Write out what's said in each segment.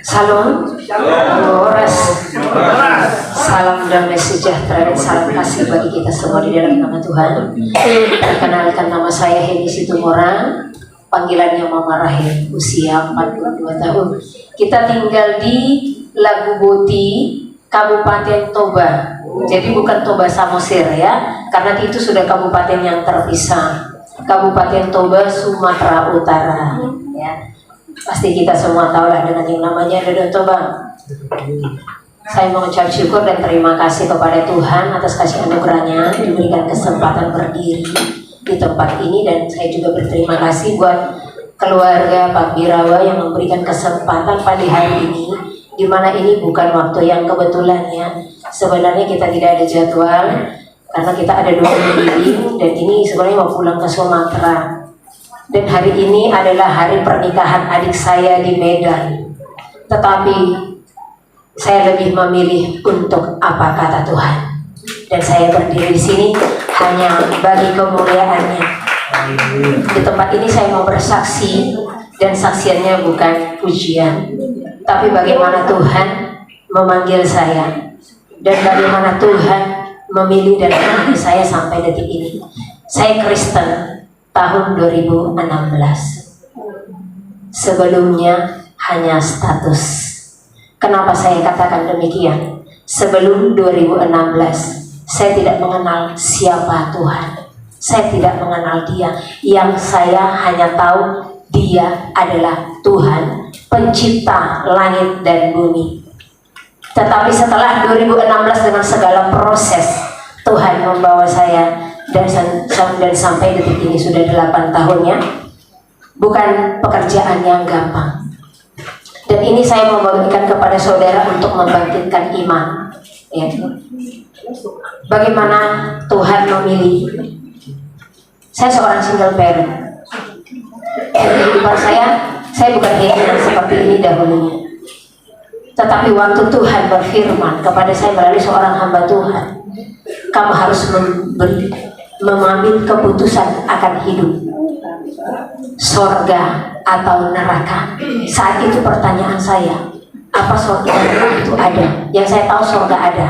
Salam, salam damai sejahtera dan salam kasih bagi kita semua di dalam nama Tuhan. Perkenalkan, nama saya Heni Situmorang, panggilannya Mama Rahim, usia 42 tahun. Kita tinggal di Lagu Boti, Kabupaten Toba. Jadi bukan Toba Samosir ya, karena itu sudah kabupaten yang terpisah. Kabupaten Toba, Sumatera Utara ya. Pasti kita semua tahu lah dengan yang namanya Danau Toba. Saya mengucap syukur dan terima kasih kepada Tuhan atas kasih anugerahnya diberikan kesempatan berdiri di tempat ini, dan saya juga berterima kasih buat keluarga Pak Birawa yang memberikan kesempatan pada hari ini, di mana ini bukan waktu yang kebetulan ya. Sebenarnya kita tidak ada jadwal karena kita ada 2 minggu dan ini sebenarnya mau pulang ke Sumatera. Dan hari ini adalah hari pernikahan adik saya di Medan. Tetapi saya lebih memilih untuk apa kata Tuhan. Dan saya berdiri di sini hanya bagi kemuliaannya. Di tempat ini saya mau bersaksi, dan saksiannya bukan pujian, tapi bagaimana Tuhan memanggil saya dan bagaimana Tuhan memilih dan memanggil saya sampai detik ini. Saya Kristen tahun 2016. Sebelumnya hanya status. Kenapa saya katakan demikian? Sebelum 2016 saya tidak mengenal siapa Tuhan. Saya tidak mengenal Dia. Yang saya hanya tahu Dia adalah Tuhan, pencipta langit dan bumi. Tetapi setelah 2016 dengan segala proses, Tuhan membawa saya dan sampai detik ini sudah 8 tahunnya. Bukan pekerjaan yang gampang. Dan ini saya mau bagikan kepada saudara untuk membangkitkan iman ya. Bagaimana Tuhan memilih. Saya seorang single parent. Kehidupan saya bukan kehidupan seperti ini dahulunya. Tetapi waktu Tuhan berfirman kepada saya melalui seorang hamba Tuhan, kamu harus mengambil keputusan akan hidup, sorga atau neraka. Saat itu pertanyaan saya, apa sorga dan neraka itu ada? Yang saya tahu sorga ada,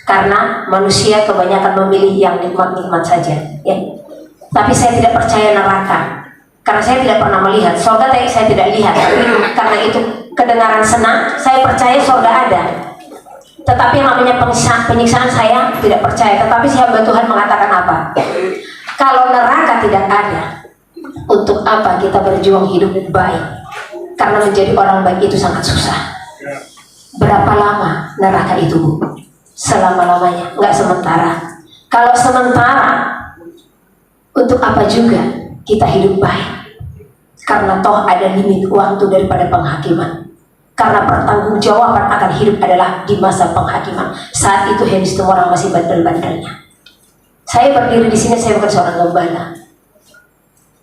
karena manusia kebanyakan memilih yang nikmat-nikmat saja ya. Tapi saya tidak percaya neraka, karena saya tidak pernah melihat. Sorga saya tidak lihat, tapi karena itu kedengaran senang, saya percaya sorga ada. Tetapi yang namanya penyiksaan saya tidak percaya. Tetapi si hamba Tuhan mengatakan apa? Kalau neraka tidak ada, untuk apa kita berjuang hidup baik? Karena menjadi orang baik itu sangat susah. Berapa lama neraka itu, Bu? Selama-lamanya, nggak sementara. Kalau sementara, untuk apa juga kita hidup baik? Karena toh ada limit waktu daripada penghakiman. Karena pertanggungjawaban akan hidup adalah di masa penghakiman. Saat itu Heni Situmorang masih bandel-bandelnya. Saya berdiri di sini, saya bukan seorang gembala,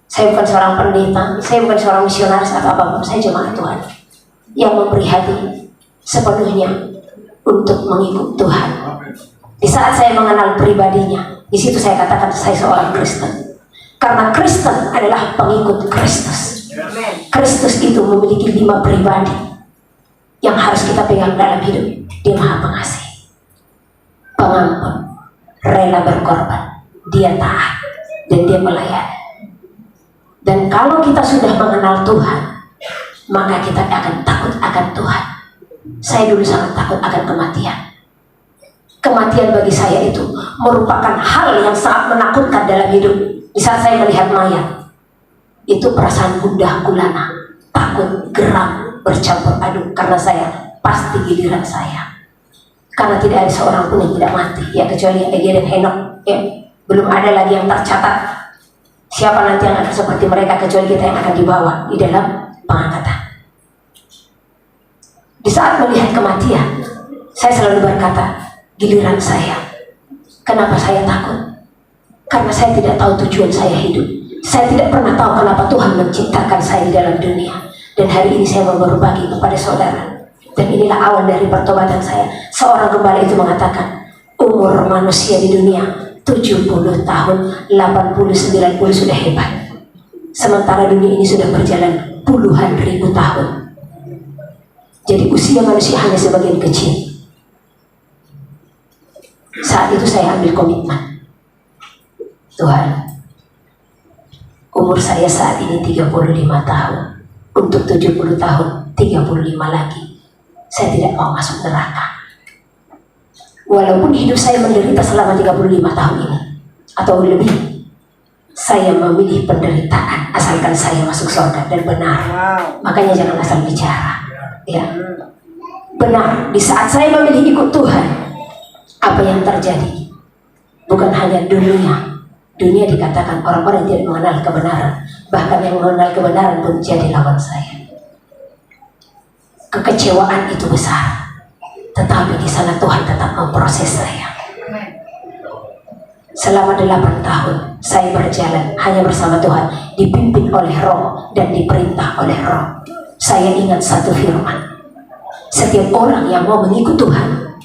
saya bukan seorang pendeta, saya bukan seorang misionaris atau apapun. Saya jemaat Tuhan yang memberi hati sepenuhnya untuk mengikut Tuhan. Di saat saya mengenal pribadinya, di situ saya katakan saya seorang Kristen. Karena Kristen adalah pengikut Kristus. Kristus itu memiliki 5 pribadi yang harus kita pegang dalam hidup. Dia Maha Pengasih, Pengampun, rela berkorban, Dia taat, dan Dia melayani. Dan kalau kita sudah mengenal Tuhan, maka kita akan takut akan Tuhan. Saya dulu sangat takut akan kematian. Kematian bagi saya itu merupakan hal yang sangat menakutkan dalam hidup. Di saat saya melihat mayat, itu perasaan gundah gulana, takut, geram, bercampur aduk, karena saya pasti giliran saya. Karena tidak ada seorang pun yang tidak mati ya, kecuali Elia dan Henok ya. Belum ada lagi yang tercatat siapa nanti yang akan seperti mereka, kecuali kita yang akan dibawa di dalam pengangkatan. Di saat melihat kematian, saya selalu berkata, giliran saya. Kenapa saya takut? Karena saya tidak tahu tujuan saya hidup. Saya tidak pernah tahu kenapa Tuhan menciptakan saya di dalam dunia. Dan hari ini saya mau berbagi kepada saudara. Dan inilah awal dari pertobatan saya. Seorang gembala itu mengatakan, umur manusia di dunia 70 tahun, 80, 90 sudah hebat. Sementara dunia ini sudah berjalan puluhan ribu tahun. Jadi usia manusia hanya sebagian kecil. Saat itu saya ambil komitmen, Tuhan, umur saya saat ini 35 tahun. Untuk 70 tahun, 35 lagi, saya tidak mau masuk neraka. Walaupun hidup saya menderita selama 35 tahun ini atau lebih, saya memilih penderitaan asalkan saya masuk surga dan benar. Makanya jangan asal bicara. Ya, benar. Di saat saya memilih ikut Tuhan, apa yang terjadi? Bukan hanya dunia. Dunia dikatakan orang-orang yang tidak mengenal kebenaran. Bahkan yang mengenal kebenaran pun jadi lawan saya. Kekecewaan itu besar. Tetapi di sana Tuhan tetap memproses saya. Selama 8 tahun saya berjalan hanya bersama Tuhan, dipimpin oleh Roh dan diperintah oleh Roh. Saya ingat satu firman, setiap orang yang mau mengikut Tuhan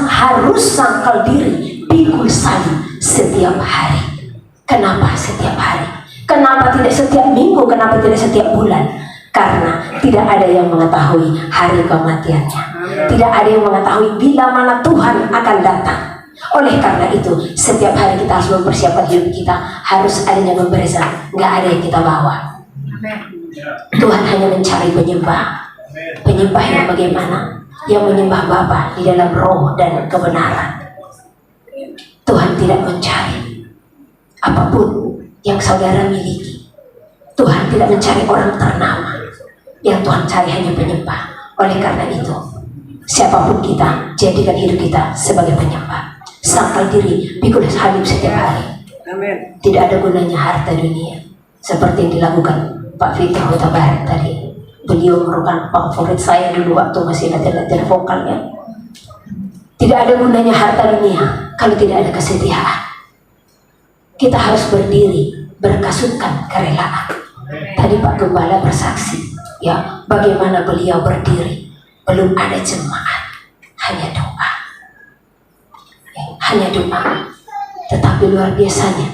harus sangkal diri, pikul salib setiap hari. Kenapa setiap hari? Kenapa tidak setiap minggu? Kenapa tidak setiap bulan? Karena tidak ada yang mengetahui hari kematiannya. Tidak ada yang mengetahui bila mana Tuhan akan datang. Oleh karena itu, setiap hari kita harus mempersiapkan hidup kita. Harus adanya pemberian, nggak ada yang kita bawa. Tuhan hanya mencari penyembah. Penyembah yang bagaimana? Yang menyembah Bapa di dalam roh dan kebenaran. Tuhan tidak mencari apapun yang saudara miliki. Tuhan tidak mencari orang ternama. Yang Tuhan cari hanya penyembah. Oleh karena itu, siapapun kita, jadikan hidup kita sebagai penyembah. Sangkal diri, pikul salib setiap hari. Amen. Tidak ada gunanya harta dunia. Seperti yang dilakukan Pak Fitri Huta Barat tadi. Beliau merupakan favorit saya dulu waktu masih latihan vokalnya. Tidak ada gunanya harta dunia kalau tidak ada kesetiaan. Kita harus berdiri, berkasutkan kerelaan. Tadi Pak Gembala bersaksi, ya, bagaimana beliau berdiri. Belum ada jemaat, hanya doa. Hanya doa. Tetapi luar biasanya,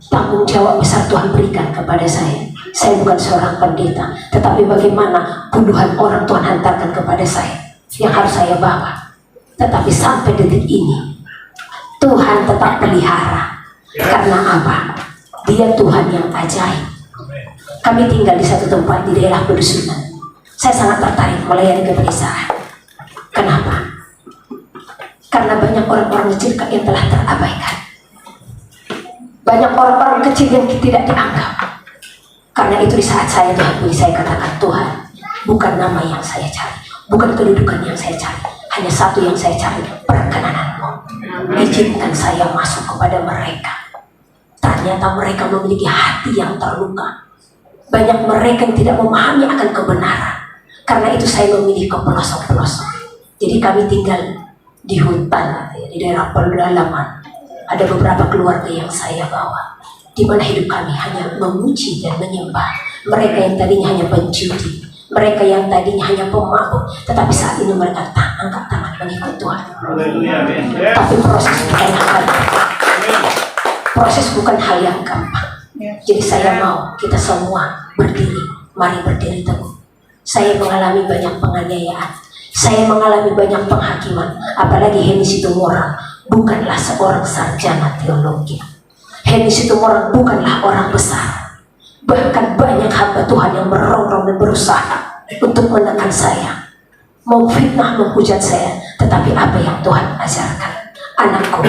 tanggung jawab besar Tuhan berikan kepada saya. Saya bukan seorang pendeta, tetapi bagaimana puluhan orang Tuhan hantarkan kepada saya yang harus saya bawa. Tetapi sampai detik ini Tuhan tetap pelihara. Karena apa? Dia Tuhan yang ajaib. Kami tinggal di satu tempat di daerah pedusunan. Saya sangat tertarik melayani kepedesaan. Kenapa? Karena banyak orang-orang kecil yang telah terabaikan. Banyak orang-orang kecil yang tidak dianggap. Karena itu di saat saya diakui, saya katakan, Tuhan, bukan nama yang saya cari, bukan kedudukan yang saya cari, hanya satu yang saya cari, perkenanan-Mu. Izinkan saya masuk kepada mereka. Ternyata mereka memiliki hati yang terluka. Banyak mereka yang tidak memahami akan kebenaran. Karena itu saya memilih ke pelosok-pelosok. Jadi kami tinggal di hutan, di daerah pedalaman. Ada beberapa keluarga yang saya bawa, di mana hidup kami hanya memuji dan menyembah. Mereka yang tadinya hanya penjudi, mereka yang tadinya hanya pemabuk, tetapi saat ini mereka angkat tangan mengikut Tuhan. Tapi proses bukan hal yang gampang. Jadi saya mau kita semua berdiri, mari berdiri teguh. Saya mengalami banyak penganiayaan, saya mengalami banyak penghakiman. Apalagi Henny Situmorang bukanlah seorang sarjana teologi. Henny Situmorang bukanlah orang besar. Bahkan banyak hamba Tuhan yang merongrong dan berusaha untuk menekan saya, mau fitnah, menghujat saya. Tetapi apa yang Tuhan ajarkan? Anakku,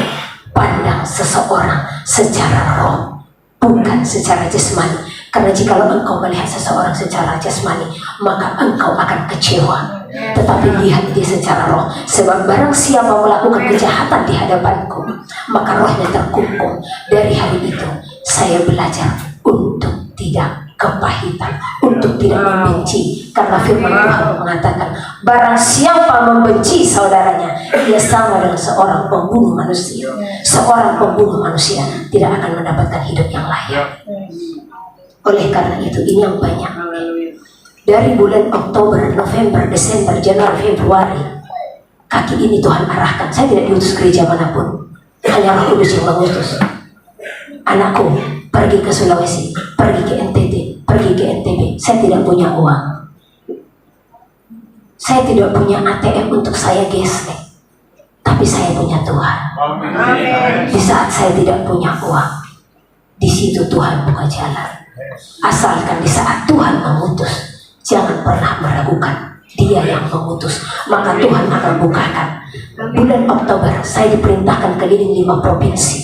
pandang seseorang secara roh, bukan secara jasmani. Karena jikalau engkau melihat seseorang secara jasmani, maka engkau akan kecewa. Tetapi lihat dia secara roh. Sebab barang siapa melakukan kejahatan di hadapanku, maka rohnya terkungkung. Dari hari itu saya belajar untuk tidak kepahitan, untuk tidak membenci. Karena firman Tuhan mengatakan, barang siapa membenci saudaranya, ia sama dengan seorang pembunuh manusia. Seorang pembunuh manusia tidak akan mendapatkan hidup yang layak. Oleh karena itu, ini yang banyak. Dari bulan Oktober, November, Desember, Januari, Februari, kaki ini Tuhan arahkan. Saya tidak diutus gereja manapun, hanya Roh Kudus yang mengutus. Anakku, pergi ke Sulawesi, pergi ke NTT, pergi ke NTB. Saya tidak punya uang. Saya tidak punya ATM untuk saya gesek, tapi saya punya Tuhan. Di saat saya tidak punya uang, di situ Tuhan buka jalan. Asalkan di saat Tuhan mengutus, jangan pernah meragukan Dia yang mengutus, maka Tuhan akan bukakan. Bulan Oktober saya diperintahkan keliling 5 provinsi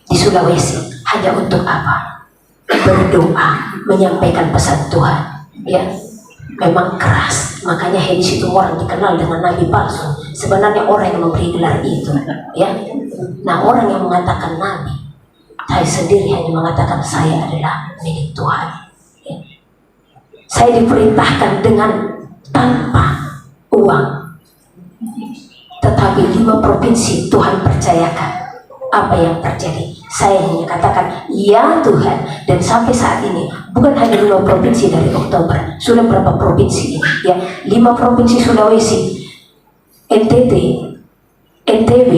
di Sulawesi. Hanya untuk apa? Berdoa, menyampaikan pesan Tuhan. Ya, memang keras. Makanya Hedi Situmorang dikenal dengan nabi palsu. Sebenarnya orang yang memberi gelar itu, ya. Nah, orang yang mengatakan nabi, saya sendiri hanya mengatakan saya adalah milik Tuhan. Ya. Saya diperintahkan dengan tanpa uang, tetapi 5 provinsi Tuhan percayakan. Apa yang terjadi? Saya hanya katakan ya Tuhan, dan sampai saat ini bukan hanya 5 provinsi dari Oktober, sudah berapa provinsi? Ya, 5 provinsi Sulawesi, NTT, NTB,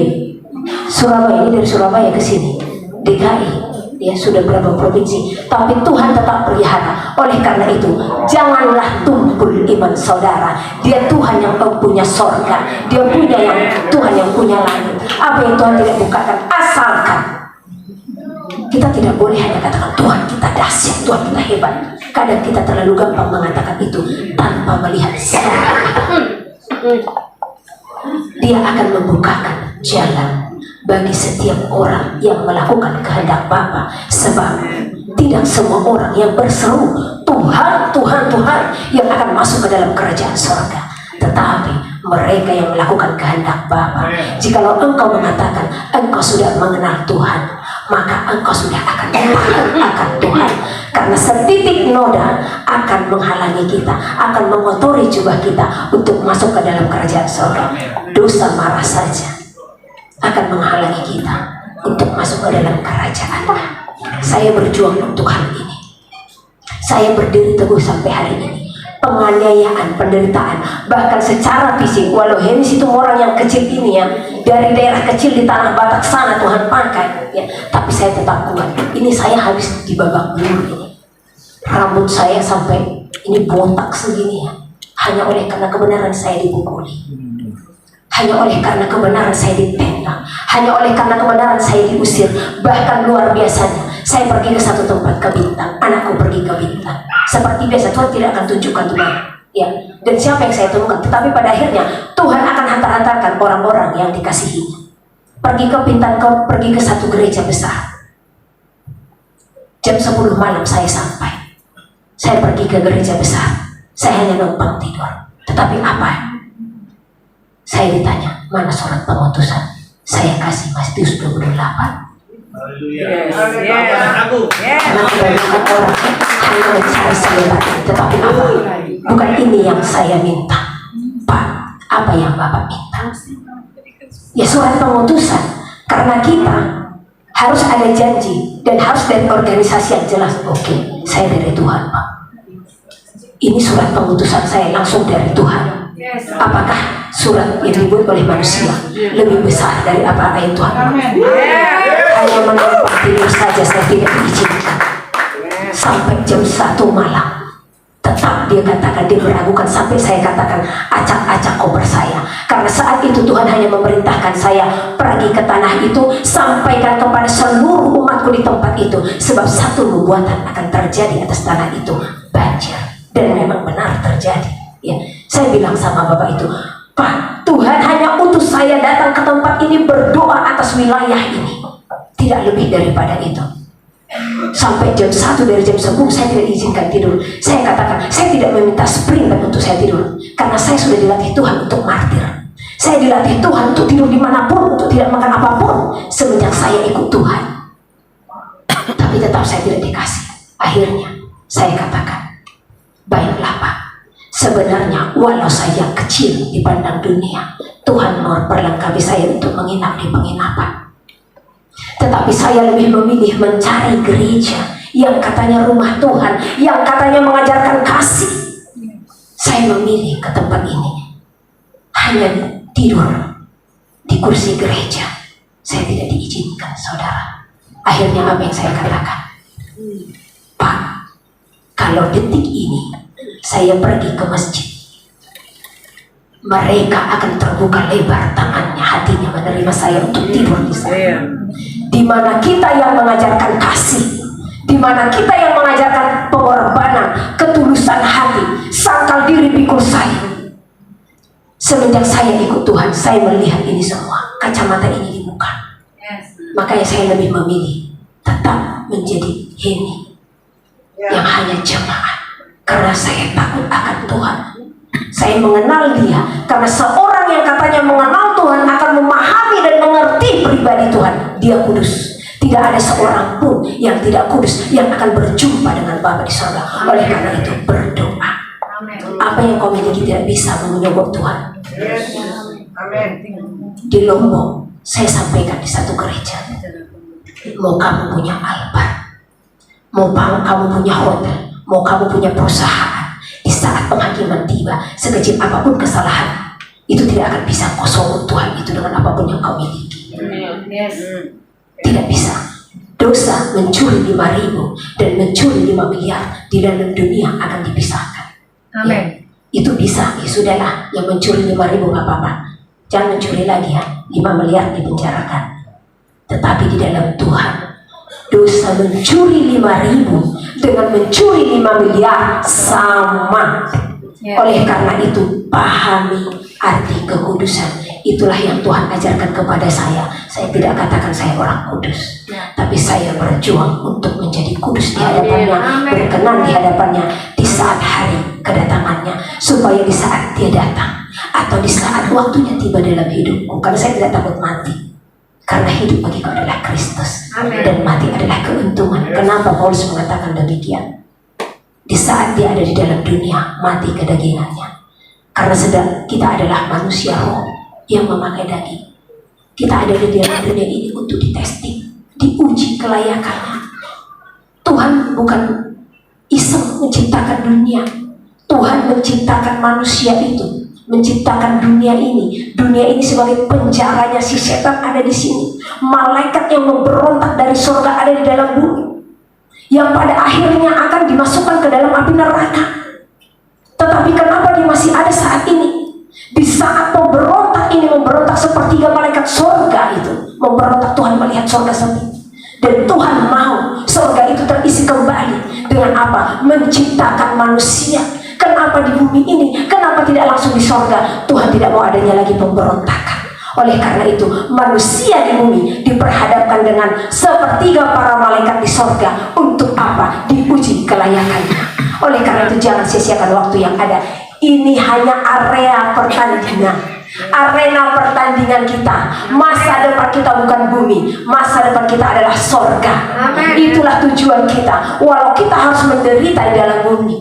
Surabaya. Ini dari Surabaya ke sini, DKI, ya sudah berapa provinsi. Tapi Tuhan tetap pelihara. Oleh karena itu, janganlah tumpul iman saudara. Dia Tuhan yang punya sorga, Dia punya yang Tuhan yang punya langit. Apa yang Tuhan tidak bukakan, asalkan kita tidak boleh hanya katakan Tuhan kita dahsyat, Tuhan kita hebat. Kadang kita terlalu gampang mengatakan itu tanpa melihat siapa. Dia akan membukakan jalan bagi setiap orang yang melakukan kehendak Bapa. Sebab tidak semua orang yang berseru Tuhan, Tuhan, Tuhan yang akan masuk ke dalam kerajaan surga, tetapi mereka yang melakukan kehendak Bapa. Jikalau engkau mengatakan engkau sudah mengenal Tuhan, maka engkau sudah akan takut akan Tuhan. Karena setitik noda akan menghalangi kita, akan mengotori jubah kita untuk masuk ke dalam kerajaan surga. Dosa marah saja akan menghalangi kita untuk masuk ke dalam kerajaan. Saya berjuang untuk hal ini. Saya berdiri teguh sampai hari ini. Penganiayaan, penderitaan, bahkan secara fisik, walau Hedi Situmorang yang kecil ini ya, dari daerah kecil di tanah Batak sana Tuhan pakai ya, tapi saya tetap kuat. Ini saya habis di babak belur ini. Rambut saya sampai ini botak segini ya, hanya oleh karena kebenaran saya dipukuli. Hanya oleh karena kebenaran saya ditendang, hanya oleh karena kebenaran saya diusir. Bahkan luar biasanya, saya pergi ke satu tempat ke Bintang, anakku pergi ke Bintang. Seperti biasa Tuhan tidak akan tunjukkan di mana, ya. Dan siapa yang saya temukan, tetapi pada akhirnya Tuhan akan hantar-hantarkan orang-orang yang dikasihinya. Pergi ke Bintang, pergi ke satu gereja besar. Jam 10 malam saya sampai. Saya pergi ke gereja besar. Saya hanya numpang tidur. Tetapi apa? Saya ditanya, mana surat pengutusan? Saya kasih Matius 28. Kebanyakan orang hanya mencari selebatan, tetapi apa? Bukan ini yang saya minta, Pak. Apa yang Bapak minta? Ya surat pengutusan. Karena kita harus ada janji dan harus dari organisasi yang jelas. Oke, saya dari Tuhan, Pak. Ini surat pengutusan saya langsung dari Tuhan. Apakah surat yang dibuat oleh manusia lebih besar dari apa yang Tuhan buat? Hanya menumpang tidur saja saya tidak diizinkan. Sampai jam 1 malam tetap dia katakan, dia meragukan, sampai saya katakan acak-acak koper saya. Karena saat itu Tuhan hanya memerintahkan saya pergi ke tanah itu, sampaikan kepada seluruh umatku di tempat itu. Sebab satu nubuatan akan terjadi atas tanah itu, banjir. Dan memang benar terjadi. Ya, saya bilang sama Bapak itu, Pak, Tuhan hanya utus saya datang ke tempat ini berdoa atas wilayah ini, tidak lebih daripada itu. Sampai jam 1, dari jam 10 saya tidak diizinkan tidur. Saya katakan, saya tidak meminta sprinter untuk saya tidur, karena saya sudah dilatih Tuhan untuk martir. Saya dilatih Tuhan untuk tidur dimanapun, untuk tidak makan apapun semenjak saya ikut Tuhan. Tapi tetap saya tidak dikasih. Akhirnya saya katakan, baiklah Pak, sebenarnya walau saya kecil dipandang dunia, Tuhan memperlengkapi saya untuk menginap di penginapan. Tetapi saya lebih memilih mencari gereja yang katanya rumah Tuhan, yang katanya mengajarkan kasih. Saya memilih ke tempat ini. Hanya tidur di kursi gereja, saya tidak diizinkan, saudara. Akhirnya apa yang saya katakan? Pak, kalau detik ini saya pergi ke masjid, mereka akan terbuka lebar tangannya, hatinya menerima saya untuk tidur di sana. Di mana kita yang mengajarkan kasih, di mana kita yang mengajarkan pengorbanan, ketulusan hati, sangkal diri pikul saya. Semenjak saya ikut Tuhan, saya melihat ini semua, kacamata ini dibuka. Makanya saya lebih memilih tetap menjadi Heni yang hanya jemaat, karena saya takut akan Tuhan. Saya mengenal Dia karena seorang yang katanya mengenal Tuhan akan memahami dan mengerti pribadi Tuhan. Dia kudus. Tidak ada seorang pun yang tidak kudus yang akan berjumpa dengan Bapa di surga. Oleh karena itu berdoa. Apa yang kau miliki tidak bisa menyogok Tuhan. Di Lombok saya sampaikan di satu gereja, mau kamu punya Alphard, mau kamu punya hotel, mau kamu punya perusahaan, di saat penghakiman tiba, sekecil apapun kesalahan, itu tidak akan bisa kau sogok Tuhan itu dengan apapun yang kau miliki. Tidak bisa. Dosa mencuri 5.000 dan mencuri 5 miliar di dalam dunia akan dipisahkan. Ya, itu bisa, ya sudahlah, yang mencuri 5.000 nggak apa-apa, jangan mencuri lagi ya, 5 miliar dipenjarakan. Tetapi di dalam Tuhan, dosa mencuri 5.000 dengan mencuri 5 miliar sama. Oleh karena itu, pahami arti kekudusan. Itulah yang Tuhan ajarkan kepada saya. Saya tidak katakan saya orang kudus, tapi saya berjuang untuk menjadi kudus di hadapannya, berkenan di hadapannya di saat hari kedatangannya, supaya di saat Dia datang atau di saat waktunya tiba dalam hidupku, karena saya tidak takut mati, karena hidup bagiku adalah Kristus dan mati adalah keuntungan. Kenapa Paulus mengatakan demikian? Di saat dia ada di dalam dunia, mati kedagingannya, karena sedang kita adalah manusia roh yang memakai daging. Kita ada di dalam dunia ini untuk ditesting, diuji kelayakannya. Tuhan bukan iseng menciptakan dunia. Tuhan menciptakan manusia itu, menciptakan dunia ini. Dunia ini sebagai penjaranya si setan ada di sini. Malaikat yang memberontak dari surga ada di dalam bumi, yang pada akhirnya akan dimasukkan ke dalam api neraka. Tetapi kenapa dia masih ada saat ini? Di saat memberontak ini, memberontak sepertiga malaikat surga itu memberontak, Tuhan melihat surga sepi, dan Tuhan mau surga itu terisi kembali dengan apa? Menciptakan manusia. Kenapa di bumi ini? Kenapa tidak langsung di surga? Tuhan tidak mau adanya lagi pemberontakan. Oleh karena itu, manusia di bumi diperhadapkan dengan sepertiga para malaikat di surga. Untuk apa? Diuji kelayakannya. Oleh karena itu, jangan sia-siakan waktu yang ada. Ini hanya area pertandingan, arena pertandingan kita. Masa depan kita bukan bumi, masa depan kita adalah surga. Itulah tujuan kita. Walau kita harus menderita di dalam bumi,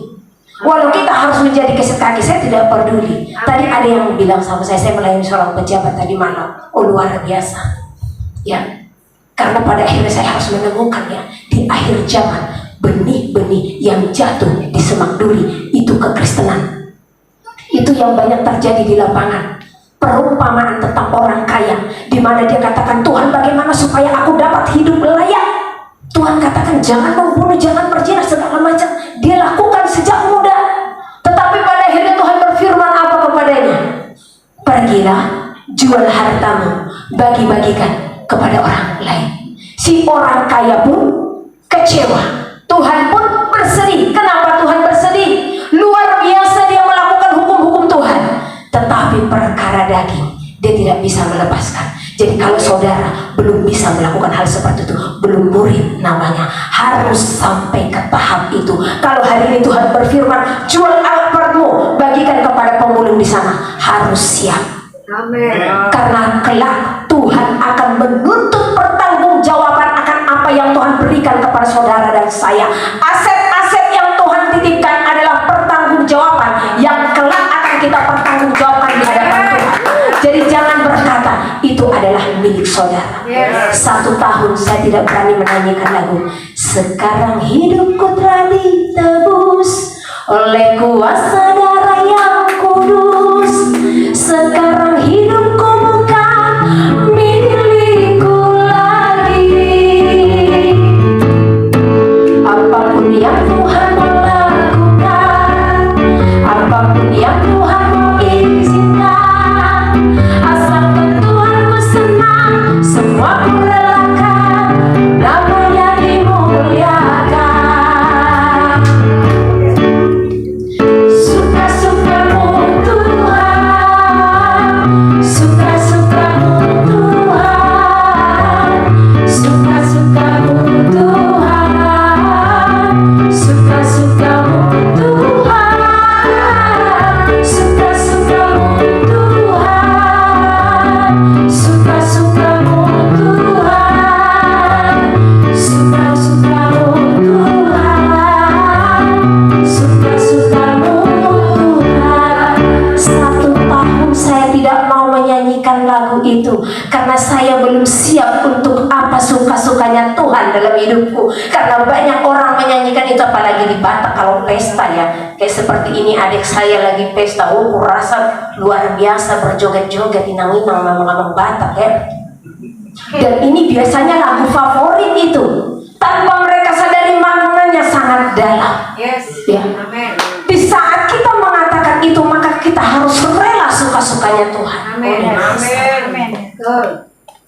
walau kita harus menjadi keset kaki, saya tidak peduli. Tadi ada yang bilang sama saya melayani seorang pejabat tadi malam. Oh, luar biasa ya, karena pada akhirnya saya harus menemukannya di akhir zaman. Benih-benih yang jatuh di semak duri itu kekristenan. Itu yang banyak terjadi di lapangan. Perumpamaan tentang orang kaya, di mana dia katakan, Tuhan bagaimana supaya aku dapat hidup layak? Tuhan katakan jangan membunuh, jangan berzina, segala macam. Dia lakukan sejak muda. Tetapi pada akhirnya Tuhan berfirman apa kepadanya? Pergilah, jual hartamu, bagi-bagikan kepada orang lain. Si orang kaya pun kecewa. Tuhan pun bersedih. Kenapa Tuhan bersedih? Luar biasa dia melakukan hukum-hukum Tuhan, tetapi perkara daging dia tidak bisa melepaskan. Jadi kalau saudara belum bisa melakukan hal seperti itu, belum murid namanya, harus sampai ke tahap itu. Kalau hari ini Tuhan berfirman, jual Alphardmu, bagikan kepada pemulung di sana, harus siap. Amin. Karena kelak Tuhan akan menuntut pertanggungjawaban akan apa yang Tuhan berikan kepada saudara dan saya. Aset-aset yang Tuhan titipkan adalah pertanggungjawaban yang kelak akan kita pertanggungjawabkan di hadapan Tuhan. Jadi jangan berkata itu adalah milik saudara. 1 tahun saya tidak berani menyanyikan lagu Sekarang hidupku telah ditebus oleh kuasa darah yang kudus. Sekarang hidupku bukan milikku lagi. itu, karena saya belum siap untuk apa suka-sukanya Tuhan dalam hidupku. Karena banyak orang menyanyikan itu, apalagi di Batak kalau pesta ya, kayak seperti ini adik saya lagi pesta, oh rasa luar biasa berjoget-joget, inang-inang ngomong-ngomong Batak ya. Dan ini biasanya lagu favorit itu, tanpa mereka sadari maknanya sangat dalam. Yes. Ya. Amin. Di saat kita mengatakan itu, maka kita harus rela suka-sukanya Tuhan. Amin. Amin.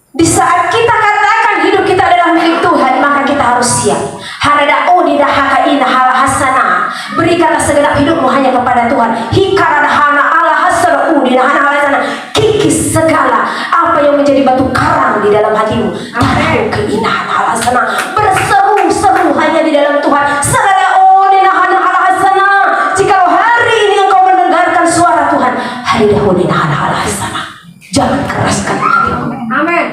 Di saat kita katakan hidup kita adalah milik Tuhan, maka kita harus siap. Harada udidahaka innahala hasana. Berikanlah segenap hidupmu hanya kepada Tuhan. Hikaradahana ala hasana udidahana hasana. Kikis segala apa yang menjadi batu karang di dalam hatimu. Taruh keinahan ala hasana. Berseru-seru hanya di dalam Tuhan. Segala udidahana ala hasana. Jikalau hari ini engkau mendengarkan suara Tuhan, hari udidahana ala hasana. Jangan keraskan hatimu. Amin.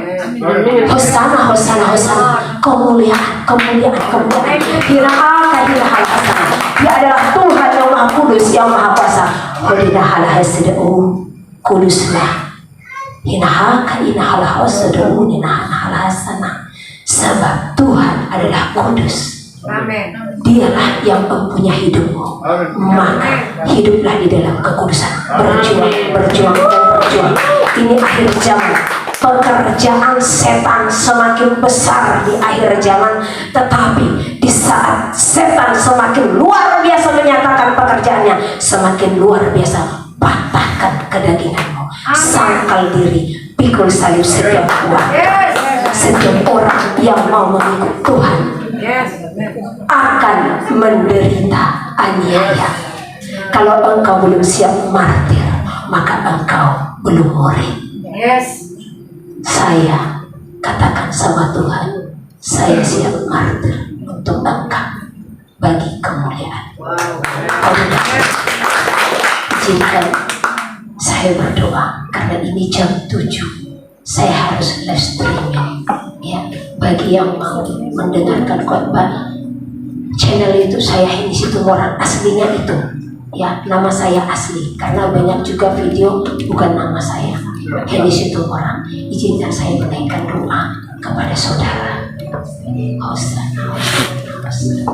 Hosana, hosana, hosana. Kemuliaan, kemuliaan, kemuliaan. Hira'aka hira'al hasana. Dia adalah Tuhan yang maha kudus, yang maha kuasa. Hodinahal hasada'u. Kuduslah. Hinahaka inahal hasada'u. Ninahal hasana. Sebab Tuhan adalah kudus. Amin. Dialah yang mempunyai hidupmu. Maka hiduplah di dalam kekudusan. Berjuang, berjuang, dan berjuang. Ini akhir zaman. Pekerjaan setan semakin besar di akhir zaman, tetapi di saat setan semakin luar biasa menyatakan pekerjaannya, semakin luar biasa patahkan kedaginganmu, sangkal diri, pikul salib setiap kuat. Setiap orang yang mau mengikut Tuhan akan menderita aniaya. Kalau engkau belum siap martir, maka engkau belum murid. Saya katakan sama Tuhan, saya siap martir untuk engkau bagi kemuliaan. Izinkan saya berdoa, karena ini jam 7, saya harus live streaming ya. Bagi yang mau mendengarkan khotbah, channel itu saya Heni Situmorang, aslinya itu ya, nama saya asli, karena banyak juga video bukan nama saya. Heni Situmorang. Izinkan saya menaikkan doa kepada saudara. Hosana, hosana,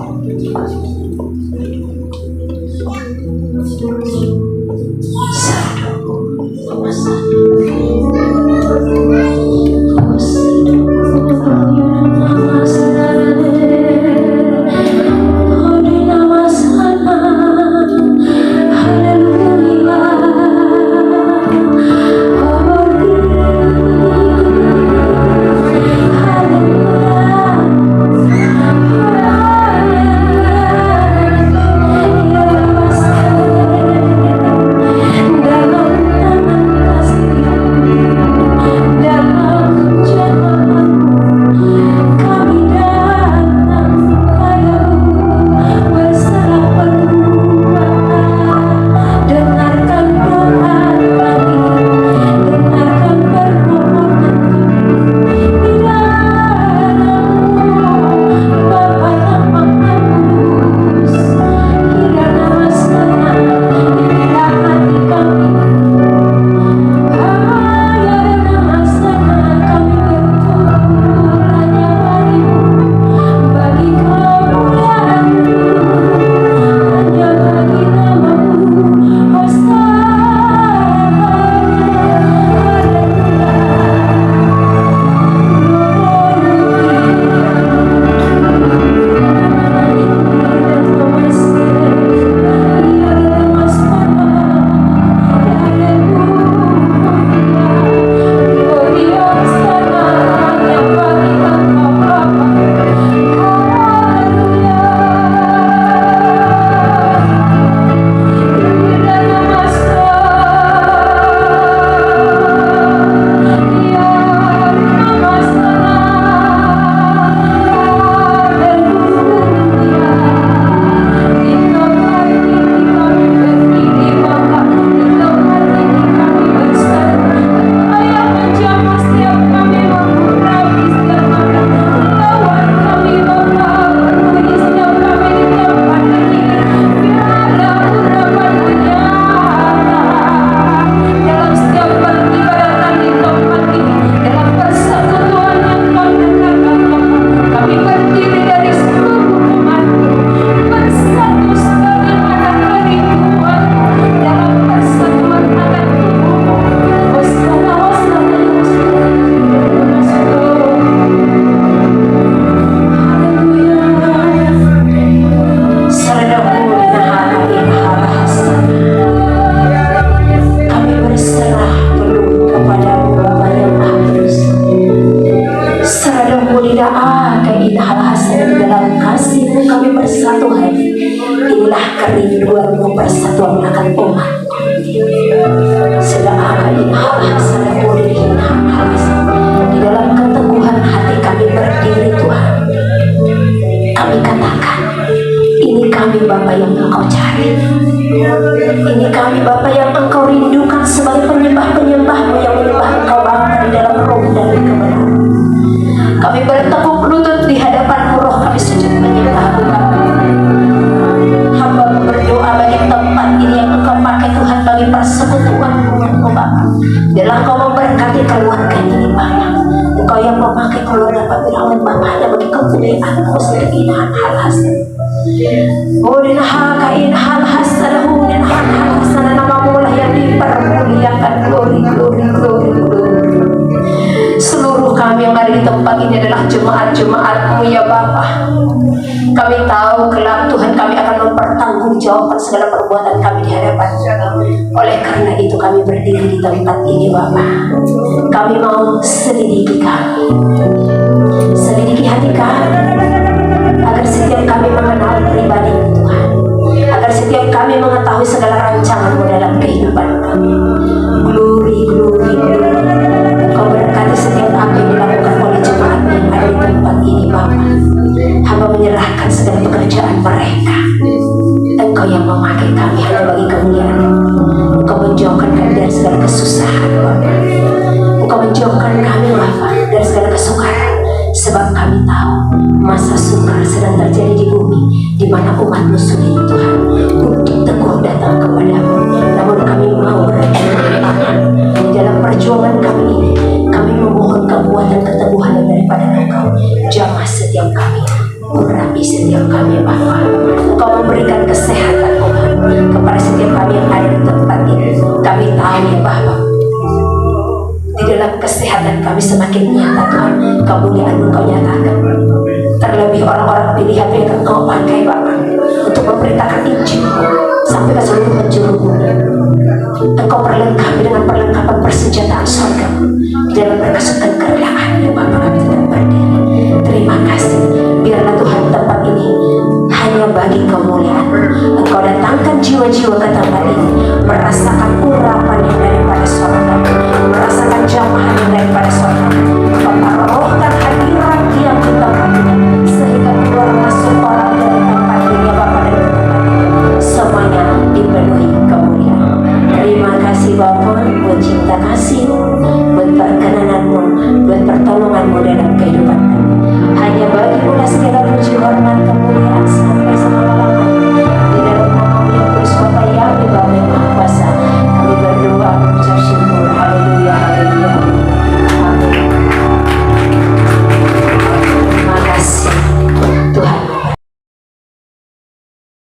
kerinduan-Mu persatuan akan umat. Sedang akan hal-hal sedang mulihin hal-hal di dalam keteguhan hati kami berdiri Tuhan. Kami katakan, ini kami Bapa yang Engkau cari. Ini kami Bapa yang Engkau rindukan sebagai penyembah-penyembah-Mu yang menyembah Engkau Bapa di dalam roh dan kebenaran. Kami bertekuk lutut di hadapan-Mu, roh kami sujud menyembah-Mu Bapa. Hamba berdoa bagi tempat ini yang Engkau pakai Tuhan bagi persekutuan-Mu Bapa. Dalam Engkau memberkati keluarga ini Bapa. Engkau yang memakai keluarga Pak Wirawan Bapa hanya bagi kemuliaan-Mu sendiri hal hasan. Oh dan kain hal hasan, dan hal hasan nama-Mu lah yang dipermuliakan. Glory, glory, glory, glory. Seluruh kami yang ada di tempat ini adalah jemaat-jemaat-Mu ya Bapa. Kami tahu kelak Tuhan kami akan mempertanggungjawabkan segala perbuatan kami di hadapan-Mu. Oleh karena itu kami berdiri di tempat ini Bapa. Kami mau selidiki kami, selidiki hati kami, agar setiap kami mengenal pribadi Tuhan, agar setiap kami mengetahui segala rancangan-Mu dalam kehidupan kami. Glory, glory, glory. Engkau berkati setiap apa yang dilakukan oleh jemaat yang ada di tempat ini Bapa. Hamba menyerahkan segala pekerjaan mereka. Engkau yang memakai kami hanya bagi kemuliaan. Engkau menjauhkan kami dari segala kesusahan Bapa. Engkau menjauhkan kami Bapa dari segala kesukaran. Sebab kami tahu masa sukar sedang terjadi di bumi, di mana umat-Mu sulit Tuhan untuk teguh datang kepada-Mu. Namun kami mau berjuang di dalam perjuangan kami ini. Kami memohon kekuatan keteguhan daripada Engkau. Jamah setiap kami, urapi setiap kami Bapa. Engkau memberikan kesehatan Tuhan kepada setiap kami yang ada di tempat ini. Kami tahu ya Bapa, di dalam kesehatan kami semakin nyata Tuhan kemuliaan Engkau nyatakan. Terlebih orang-orang pilihan yang Engkau pakai Bapa untuk memberitakan Injil sampai ke seluruh penjuru bumi. Engkau perlengkapi dengan perlengkapan persenjataan surga di dalam berkasutkan kerelaan ya Bapa. Kami tetap berdiri. Terima kasih. Biarlah Tuhan tempat ini hanya bagi kemuliaan. Engkau datangkan jiwa-jiwa ke tempat ini merasakan urapan yang daripada surga, merasakan jamahan yang daripada surga. Memperrohkan hadirat yang di tempat ini sehingga keluar masuk orang dari tempat ini ya Bapa, dari tempat ini semuanya dipenuhi kemuliaan. Terima kasih Bapa buat cinta kasih, buat perkenanan-Mu, buat pertolongan-Mu dan